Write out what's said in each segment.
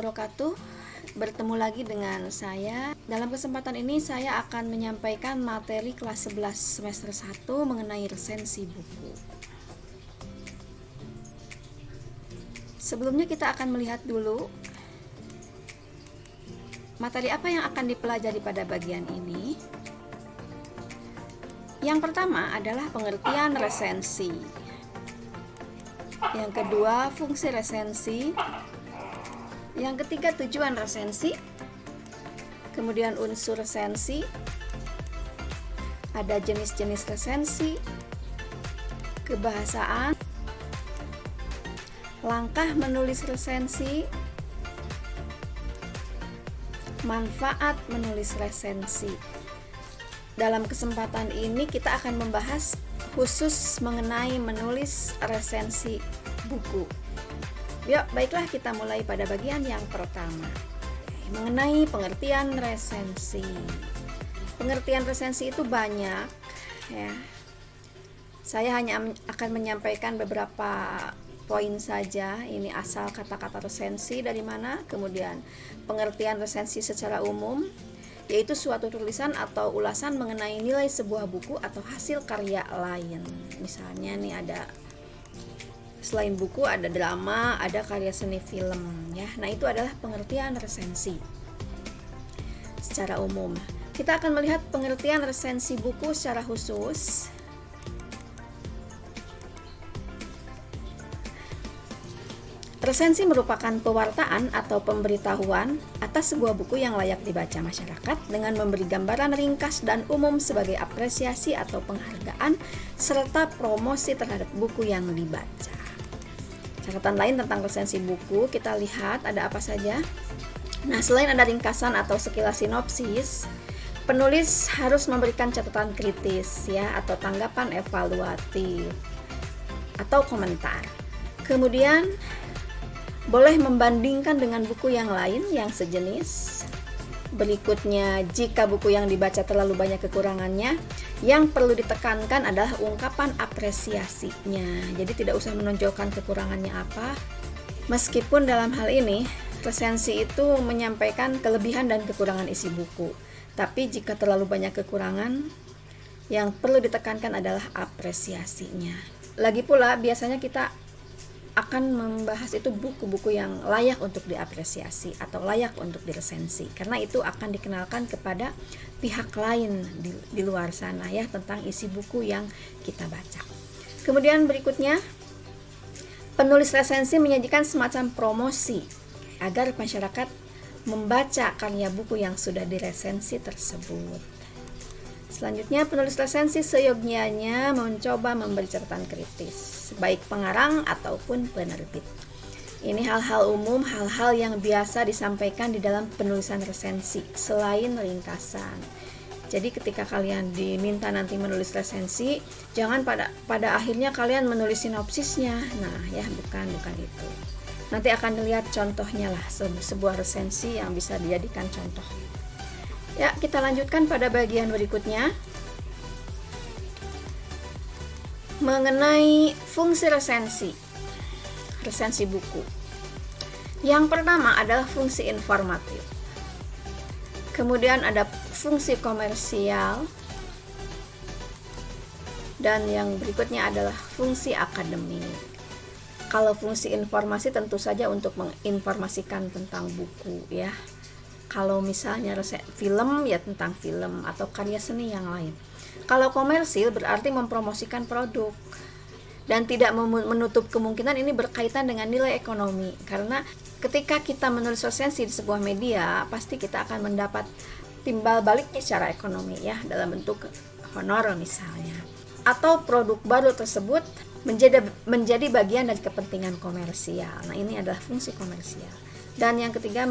wabarakatuh. Bertemu lagi dengan saya. Dalam kesempatan ini saya akan menyampaikan materi kelas 11 semester 1 mengenai resensi buku. Sebelumnya kita akan melihat dulu materi apa yang akan dipelajari pada bagian ini. Yang pertama adalah pengertian resensi. Yang kedua, fungsi resensi. Yang ketiga, tujuan resensi. Kemudian unsur resensi. Ada jenis-jenis resensi. Kebahasaan. Langkah menulis resensi. Manfaat menulis resensi. Dalam kesempatan ini kita akan membahas khusus mengenai menulis resensi buku. Yuk, baiklah kita mulai pada bagian yang pertama. Mengenai pengertian resensi. Pengertian resensi itu banyak, ya. Saya hanya akan menyampaikan beberapa poin saja. Ini asal kata-kata resensi dari mana, kemudian pengertian resensi secara umum, yaitu suatu tulisan atau ulasan mengenai nilai sebuah buku atau hasil karya lain. Misalnya nih ada, selain buku ada drama, ada karya seni film, ya. Nah, itu adalah pengertian resensi secara umum. Kita akan melihat pengertian resensi buku secara khusus. Resensi merupakan pewartaan atau pemberitahuan atas sebuah buku yang layak dibaca masyarakat dengan memberi gambaran ringkas dan umum sebagai apresiasi atau penghargaan serta promosi terhadap buku yang dibaca. Catatan lain tentang resensi buku, kita lihat ada apa saja. Nah, selain ada ringkasan atau sekilas sinopsis, penulis harus memberikan catatan kritis, ya, atau tanggapan evaluatif atau komentar. Kemudian boleh membandingkan dengan buku yang lain yang sejenis. Berikutnya, jika buku yang dibaca terlalu banyak kekurangannya, yang perlu ditekankan adalah ungkapan apresiasinya. Jadi tidak usah menonjolkan kekurangannya apa. Meskipun dalam hal ini, resensi itu menyampaikan kelebihan dan kekurangan isi buku. Tapi jika terlalu banyak kekurangan, yang perlu ditekankan adalah apresiasinya. Lagi pula, biasanya kita akan membahas itu buku-buku yang layak untuk diapresiasi atau layak untuk diresensi, karena itu akan dikenalkan kepada pihak lain di luar sana, ya, tentang isi buku yang kita baca. Kemudian berikutnya, penulis resensi menyajikan semacam promosi agar masyarakat membaca karya buku yang sudah diresensi tersebut. Selanjutnya, penulis resensi seyogyanya mencoba memberi catatan kritis, baik pengarang ataupun penerbit. Ini hal-hal umum, hal-hal yang biasa disampaikan di dalam penulisan resensi, selain ringkasan. Jadi ketika kalian diminta nanti menulis resensi, jangan pada akhirnya kalian menulis sinopsisnya. Nah, ya, bukan itu. Nanti akan dilihat contohnya lah, sebuah resensi yang bisa dijadikan contoh. Ya, kita lanjutkan pada bagian berikutnya. Mengenai fungsi resensi buku. Yang pertama adalah fungsi informatif. Kemudian ada fungsi komersial. Dan yang berikutnya adalah fungsi akademik. Kalau fungsi informasi tentu saja untuk menginformasikan tentang buku, ya. Kalau misalnya film, ya tentang film atau karya seni yang lain. Kalau komersil berarti mempromosikan produk, dan tidak menutup kemungkinan ini berkaitan dengan nilai ekonomi, karena ketika kita menulis resensi di sebuah media, pasti kita akan mendapat timbal baliknya secara ekonomi, ya, dalam bentuk honor misalnya, atau produk baru tersebut menjadi bagian dari kepentingan komersial. Nah, ini adalah fungsi komersial. Dan yang ketiga,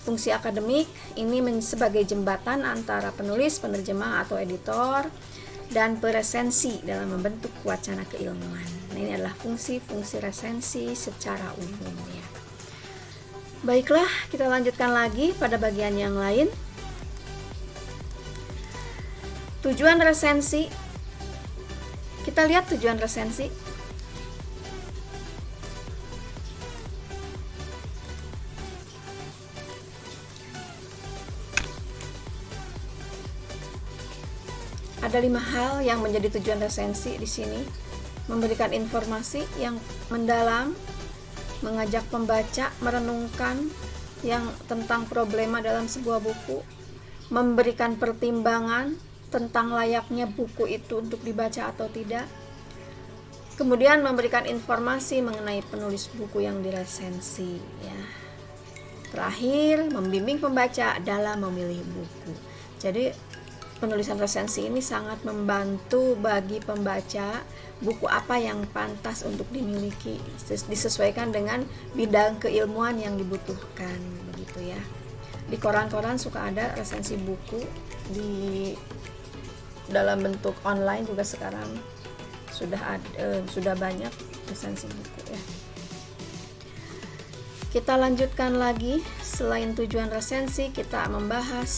fungsi akademik, ini sebagai jembatan antara penulis, penerjemah atau editor dan peresensi dalam membentuk wacana keilmuan. Nah, ini adalah fungsi-fungsi resensi secara umum, ya. Baiklah, kita lanjutkan lagi pada bagian yang lain. Tujuan resensi. Kita lihat tujuan resensi. Ada 5 hal yang menjadi tujuan resensi di sini. Memberikan informasi yang mendalam, mengajak pembaca merenungkan yang tentang problema dalam sebuah buku, memberikan pertimbangan tentang layaknya buku itu untuk dibaca atau tidak, kemudian memberikan informasi mengenai penulis buku yang diresensi, ya. Terakhir, membimbing pembaca dalam memilih buku. Jadi penulisan resensi ini sangat membantu bagi pembaca buku apa yang pantas untuk dimiliki, disesuaikan dengan bidang keilmuan yang dibutuhkan, begitu ya. Di koran-koran suka ada resensi buku, di dalam bentuk online juga sekarang sudah banyak resensi buku ya. Kita lanjutkan lagi, selain tujuan resensi kita membahas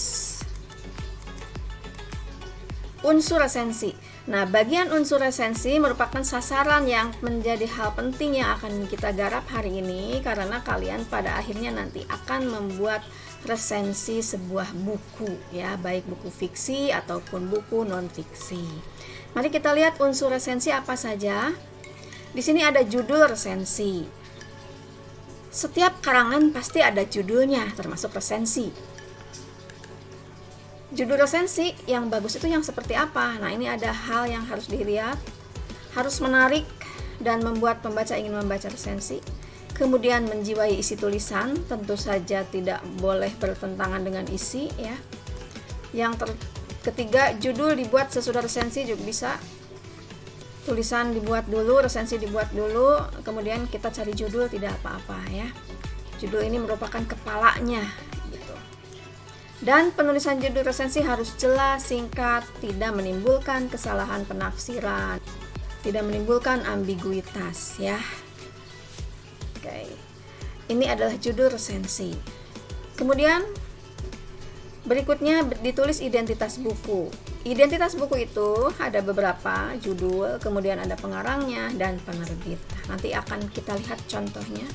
unsur resensi. Nah, bagian unsur resensi merupakan sasaran yang menjadi hal penting yang akan kita garap hari ini, karena kalian pada akhirnya nanti akan membuat resensi sebuah buku ya, baik buku fiksi ataupun buku non fiksi. Mari kita lihat unsur resensi apa saja. Di sini ada judul resensi. Setiap karangan pasti ada judulnya, termasuk resensi. Judul resensi yang bagus itu yang seperti apa? Nah, ini ada hal yang harus dilihat. Harus menarik dan membuat pembaca ingin membaca resensi. Kemudian menjiwai isi tulisan, tentu saja tidak boleh bertentangan dengan isi ya. Yang ketiga, judul dibuat sesudah resensi juga bisa. Tulisan dibuat dulu, resensi dibuat dulu, kemudian kita cari judul, tidak apa-apa ya. Judul ini merupakan kepalanya gitu. Dan penulisan judul resensi harus jelas, singkat, tidak menimbulkan kesalahan penafsiran, tidak menimbulkan ambiguitas ya. Oke. Ini adalah judul resensi. Kemudian berikutnya ditulis identitas buku. Identitas buku itu ada beberapa judul, kemudian ada pengarangnya dan penerbit. Nanti akan kita lihat contohnya.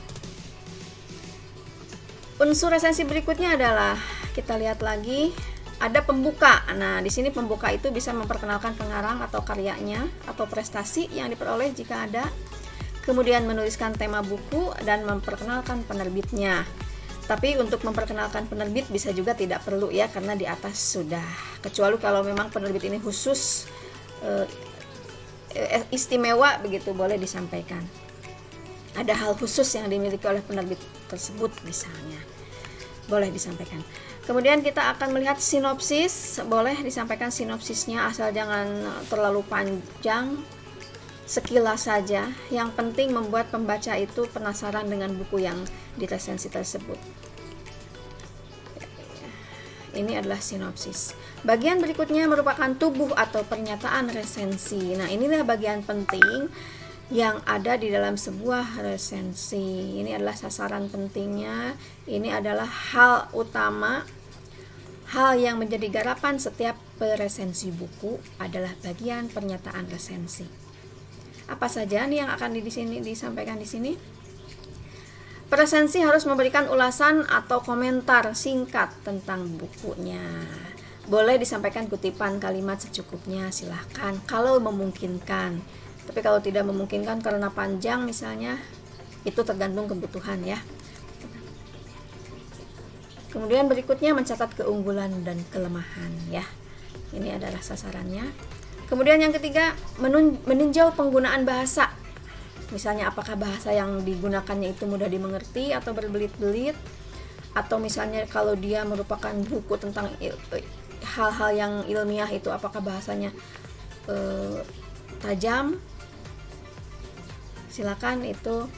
Unsur resensi berikutnya adalah, kita lihat lagi, ada pembuka. Nah, di sini pembuka itu bisa memperkenalkan pengarang atau karyanya atau prestasi yang diperoleh jika ada. Kemudian menuliskan tema buku dan memperkenalkan penerbitnya. Tapi untuk memperkenalkan penerbit bisa juga tidak perlu ya, karena di atas sudah. Kecuali kalau memang penerbit ini khusus istimewa begitu, boleh disampaikan. Ada hal khusus yang dimiliki oleh penerbit tersebut misalnya, boleh disampaikan. Kemudian kita akan melihat sinopsis, boleh disampaikan sinopsisnya asal jangan terlalu panjang, sekilas saja. Yang penting membuat pembaca itu penasaran dengan buku yang diresensi tersebut. Ini adalah sinopsis. Bagian berikutnya merupakan tubuh atau pernyataan resensi. Nah, inilah bagian penting yang ada di dalam sebuah resensi. Ini adalah sasaran pentingnya. Ini adalah hal utama, hal yang menjadi garapan setiap resensi buku adalah bagian pernyataan resensi. Apa saja nih yang akan disampaikan di sini? Resensi harus memberikan ulasan atau komentar singkat tentang bukunya. Boleh disampaikan kutipan kalimat secukupnya, silahkan kalau memungkinkan. Tapi kalau tidak memungkinkan karena panjang misalnya, itu tergantung kebutuhan ya. Kemudian berikutnya mencatat keunggulan dan kelemahan ya. Ini adalah sasarannya. Kemudian yang ketiga, meninjau penggunaan bahasa. Misalnya apakah bahasa yang digunakannya itu mudah dimengerti atau berbelit-belit, atau misalnya kalau dia merupakan buku tentang hal-hal yang ilmiah itu apakah bahasanya tajam. Silakan itu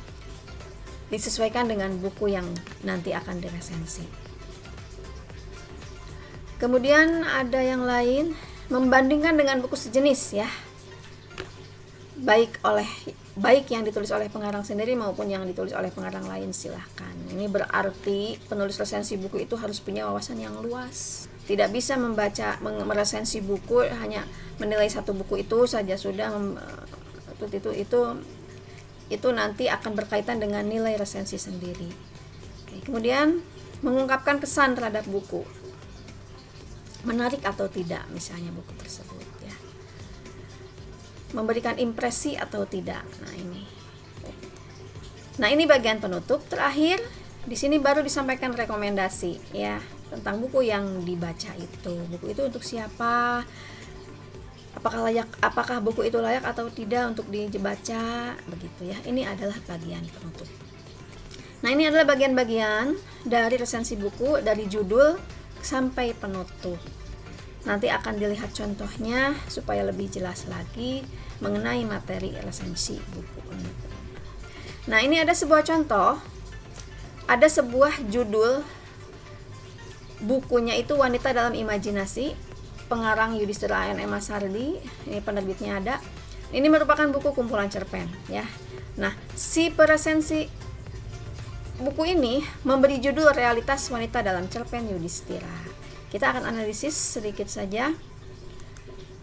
disesuaikan dengan buku yang nanti akan diresensi. Kemudian ada yang lain, membandingkan dengan buku sejenis ya, baik yang ditulis oleh pengarang sendiri maupun yang ditulis oleh pengarang lain, silahkan. Ini berarti penulis resensi buku itu harus punya wawasan yang luas. Tidak bisa meresensi buku hanya menilai satu buku itu saja sudah. Itu nanti akan berkaitan dengan nilai resensi sendiri. Oke, kemudian mengungkapkan kesan terhadap buku, menarik atau tidak misalnya buku tersebut ya. memberikan impresi atau tidak. Nah, ini bagian penutup. Terakhir, di sini baru disampaikan rekomendasi ya tentang buku yang dibaca itu. Buku itu untuk siapa? Apakah buku itu layak atau tidak untuk dibaca, begitu ya. Ini adalah bagian penutup. Nah, ini adalah bagian-bagian dari resensi buku dari judul sampai penutup. Nanti akan dilihat contohnya supaya lebih jelas lagi mengenai materi resensi buku. Nah, ini ada sebuah contoh. Ada sebuah judul bukunya itu Wanita dalam Imajinasi, pengarang Yudhistira A.N. Masardi. Ini penerbitnya ada. Ini merupakan buku kumpulan cerpen ya. Nah, si peresensi buku ini memberi judul Realitas Wanita dalam Cerpen Yudhistira. Kita akan analisis sedikit saja.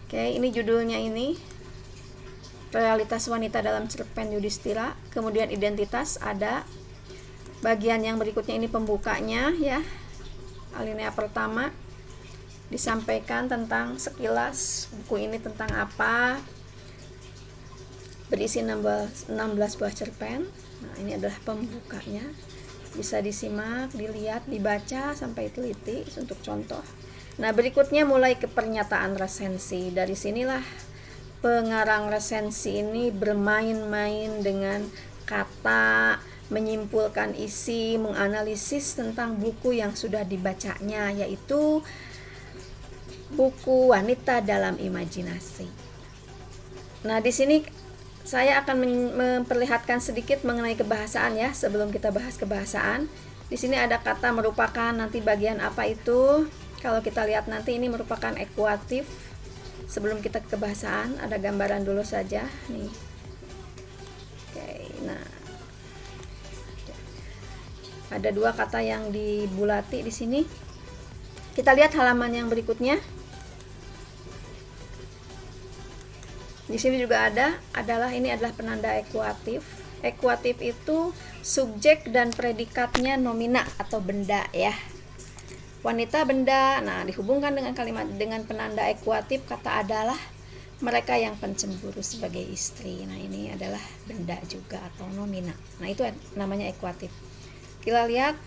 Oke, ini judulnya ini. Realitas Wanita dalam Cerpen Yudhistira. Kemudian identitas ada. Bagian yang berikutnya ini pembukanya ya. Alinea pertama disampaikan tentang sekilas buku ini tentang apa. Berisi 16 buah cerpen. Nah, ini adalah pembukanya. Bisa disimak, dilihat, dibaca sampai teliti untuk contoh. Nah, berikutnya mulai ke pernyataan resensi. Dari sinilah pengarang resensi ini bermain-main dengan kata, menyimpulkan isi, menganalisis tentang buku yang sudah dibacanya, yaitu buku Wanita dalam Imajinasi. Nah, di sini saya akan memperlihatkan sedikit mengenai kebahasaan ya, sebelum kita bahas kebahasaan. Di sini ada kata merupakan, nanti bagian apa itu? Kalau kita lihat nanti ini merupakan ekuatif. Sebelum kita ke kebahasaan, ada gambaran dulu saja nih. Oke, nah. Ada dua kata yang dibulati di sini. Kita lihat halaman yang berikutnya. Di sini juga ini adalah penanda ekuatif. Ekuatif itu subjek dan predikatnya nomina atau benda ya. Wanita, benda. Nah, dihubungkan dengan kalimat dengan penanda ekuatif, kata adalah mereka yang pencemburu sebagai istri. Nah, ini adalah benda juga atau nomina. Nah, itu namanya ekuatif. Kita lihat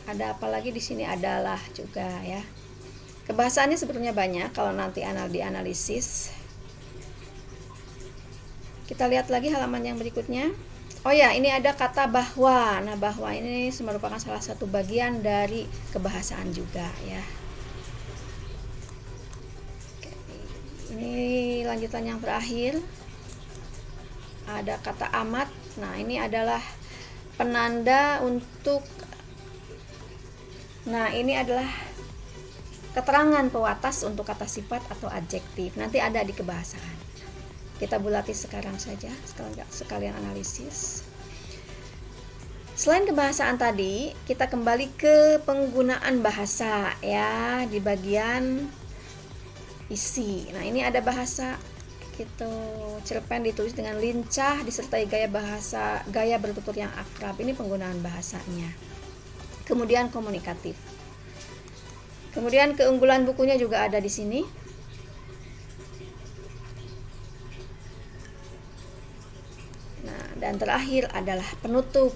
ada apa lagi di sini, adalah juga ya. Kebahasannya sebetulnya banyak kalau nanti dianalisis. Kita lihat lagi halaman yang berikutnya. Oh ya, ini ada kata bahwa. Nah, bahwa ini merupakan salah satu bagian dari kebahasaan juga ya. Oke, ini lanjutan yang terakhir. Ada kata amat. Nah, ini adalah penanda untuk, nah ini adalah keterangan pewatas untuk kata sifat atau adjektif. Nanti ada di kebahasaan. Kita bulati sekarang saja, sekalian analisis. Selain kebahasaan tadi, kita kembali ke penggunaan bahasa ya di bagian isi. Nah, ini ada bahasa gitu. Cerpen ditulis dengan lincah disertai gaya bertutur yang akrab. Ini penggunaan bahasanya. Kemudian komunikatif. Kemudian keunggulan bukunya juga ada di sini. Dan terakhir adalah penutup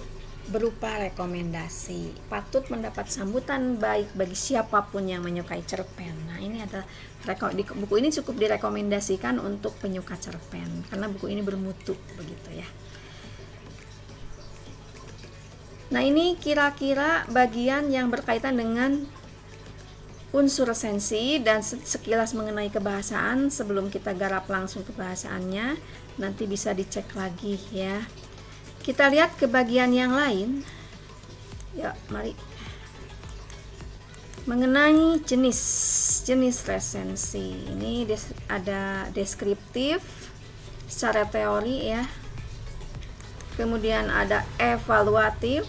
berupa rekomendasi. Patut mendapat sambutan baik bagi siapapun yang menyukai cerpen. Nah, ini adalah buku ini cukup direkomendasikan untuk penyuka cerpen karena buku ini bermutu begitu ya. Nah, ini kira-kira bagian yang berkaitan dengan unsur resensi dan sekilas mengenai kebahasaan. Sebelum kita garap langsung kebahasaannya, nanti bisa dicek lagi ya. Kita lihat ke bagian yang lain. Ya, mari. Mengenai jenis resensi. Ini ada deskriptif secara teori ya. Kemudian ada evaluatif.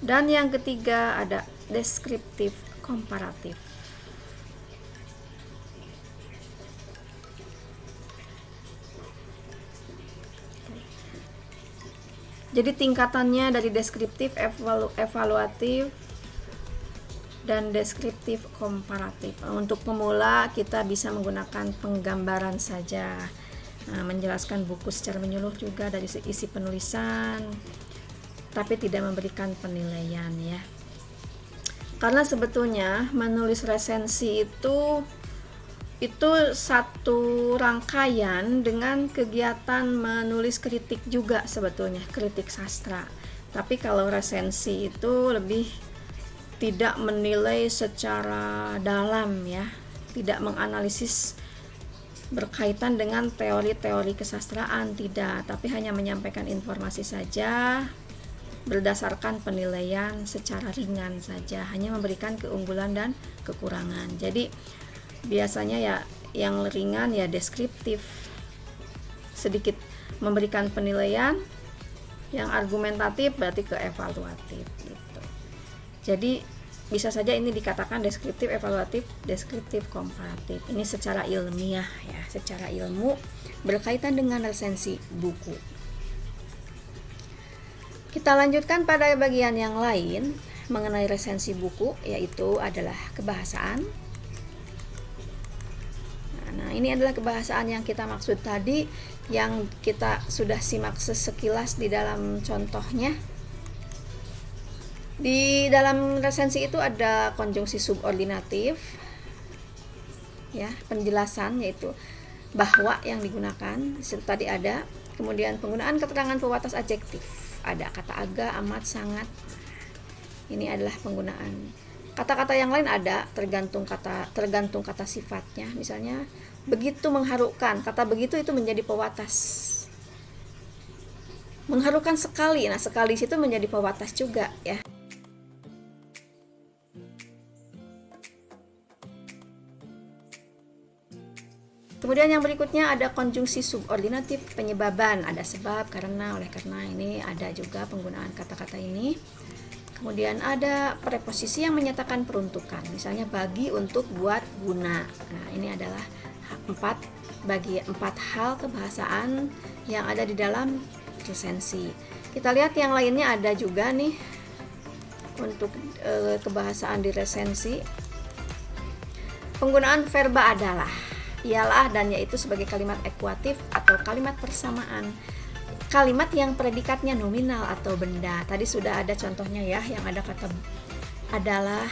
Dan yang ketiga ada deskriptif komparatif. Jadi tingkatannya dari deskriptif, evaluatif, dan deskriptif komparatif. Untuk pemula kita bisa menggunakan penggambaran saja, menjelaskan buku secara menyeluruh juga dari isi penulisan, tapi tidak memberikan penilaian ya. Karena sebetulnya menulis resensi itu satu rangkaian dengan kegiatan menulis kritik juga sebetulnya, kritik sastra. Tapi kalau resensi itu lebih tidak menilai secara dalam ya, tidak menganalisis berkaitan dengan teori-teori kesastraan, tidak, tapi hanya menyampaikan informasi saja berdasarkan penilaian secara ringan saja, hanya memberikan keunggulan dan kekurangan. Jadi biasanya ya yang ringan ya deskriptif, sedikit memberikan penilaian, yang argumentatif berarti ke evaluatif gitu. Jadi bisa saja ini dikatakan deskriptif, evaluatif, deskriptif, komparatif. Ini secara ilmiah ya, secara ilmu berkaitan dengan resensi buku. Kita lanjutkan pada bagian yang lain mengenai resensi buku, yaitu adalah kebahasaan. Nah, ini adalah kebahasaan yang kita maksud tadi, yang kita sudah simak sekilas di dalam contohnya. Di dalam resensi itu ada konjungsi subordinatif, ya, penjelasan yaitu bahwa yang digunakan itu tadi ada. Kemudian penggunaan keterangan pewatas adjektif, ada kata aga, amat, sangat. Ini adalah penggunaan. Kata-kata yang lain ada tergantung kata sifatnya. Misalnya begitu mengharukan, kata begitu itu menjadi pewatas. Mengharukan sekali, nah sekali situ menjadi pewatas juga ya. Kemudian yang berikutnya ada konjungsi subordinatif penyebaban, ada sebab, karena, oleh karena. Ini ada juga penggunaan kata-kata ini. Kemudian ada preposisi yang menyatakan peruntukan, misalnya bagi, untuk, buat, guna. Nah, ini adalah empat hal kebahasaan yang ada di dalam resensi. Kita lihat yang lainnya ada juga nih untuk kebahasaan di resensi. Penggunaan verba adalah, ialah, dan yaitu sebagai kalimat ekuatif atau kalimat persamaan. Kalimat yang predikatnya nominal atau benda. Tadi sudah ada contohnya ya, yang ada kata adalah,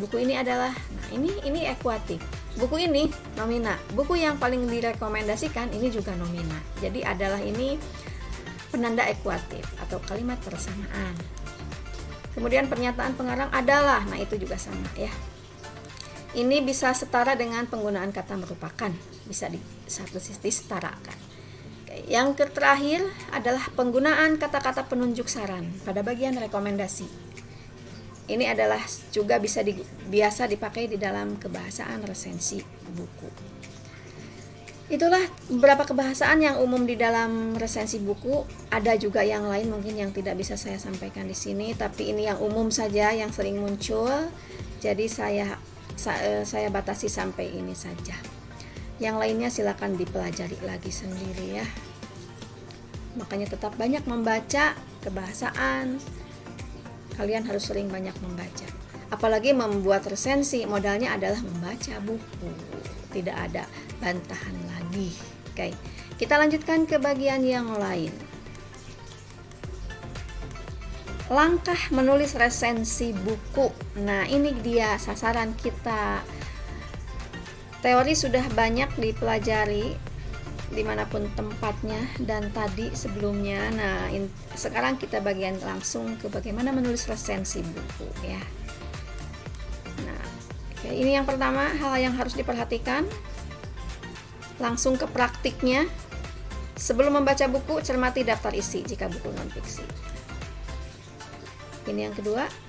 buku ini adalah. Nah, ini ekuatif. Buku ini nomina. Buku yang paling direkomendasikan ini juga nomina. Jadi adalah ini penanda ekuatif atau kalimat persamaan. Kemudian pernyataan pengarang adalah. Nah, itu juga sama ya. Ini bisa setara dengan penggunaan kata merupakan, bisa di satu sisi setarakan. Yang terakhir adalah penggunaan kata-kata penunjuk saran pada bagian rekomendasi. Ini adalah juga biasa dipakai di dalam kebahasaan resensi buku. Itulah beberapa kebahasaan yang umum di dalam resensi buku. Ada juga yang lain mungkin yang tidak bisa saya sampaikan di sini, tapi ini yang umum saja yang sering muncul. Jadi saya batasi sampai ini saja. Yang lainnya silakan dipelajari lagi sendiri ya. Makanya tetap banyak membaca kebahasaan. Kalian harus sering banyak membaca. Apalagi membuat resensi, modalnya adalah membaca buku. Tidak ada bantahan lagi. Oke, kita lanjutkan ke bagian yang lain. Langkah menulis resensi buku. Nah, ini dia sasaran kita. Teori sudah banyak dipelajari dimanapun tempatnya dan tadi sebelumnya. Nah, sekarang kita bagian langsung ke bagaimana menulis resensi buku ya. Nah, oke, ini yang pertama hal yang harus diperhatikan. Langsung ke praktiknya. Sebelum membaca buku, cermati daftar isi jika buku non-fiksi. Ini yang kedua.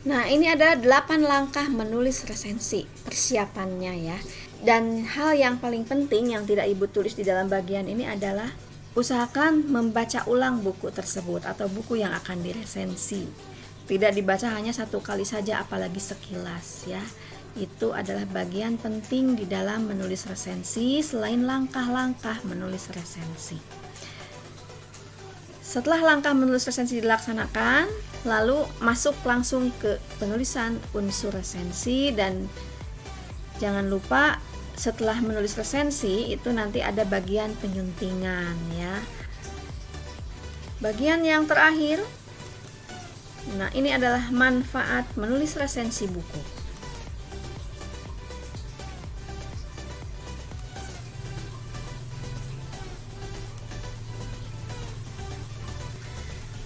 Nah, ini ada 8 langkah menulis resensi, persiapannya ya. Dan hal yang paling penting yang tidak Ibu tulis di dalam bagian ini adalah usahakan membaca ulang buku tersebut atau buku yang akan diresensi. Tidak dibaca hanya satu kali saja, apalagi sekilas ya. Itu adalah bagian penting di dalam menulis resensi selain langkah-langkah menulis resensi. Setelah langkah menulis resensi dilaksanakan, lalu masuk langsung ke penulisan unsur resensi. Dan jangan lupa setelah menulis resensi itu nanti ada bagian penyuntingan ya. Bagian yang terakhir, nah ini adalah manfaat menulis resensi buku.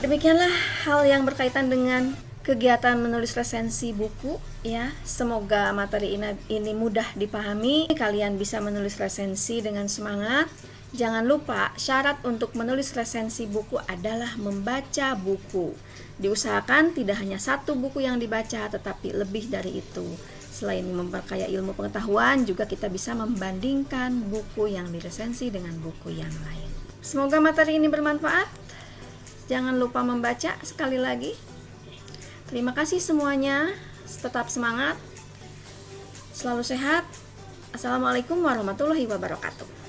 Demikianlah hal yang berkaitan dengan kegiatan menulis resensi buku ya. Semoga materi ini mudah dipahami, kalian bisa menulis resensi dengan semangat. Jangan lupa syarat untuk menulis resensi buku adalah membaca buku. Diusahakan tidak hanya satu buku yang dibaca, tetapi lebih dari itu. Selain memperkaya ilmu pengetahuan, juga kita bisa membandingkan buku yang diresensi dengan buku yang lain. Semoga materi ini bermanfaat. Jangan lupa membaca sekali lagi. Terima kasih semuanya, tetap semangat, selalu sehat. Assalamualaikum warahmatullahi wabarakatuh.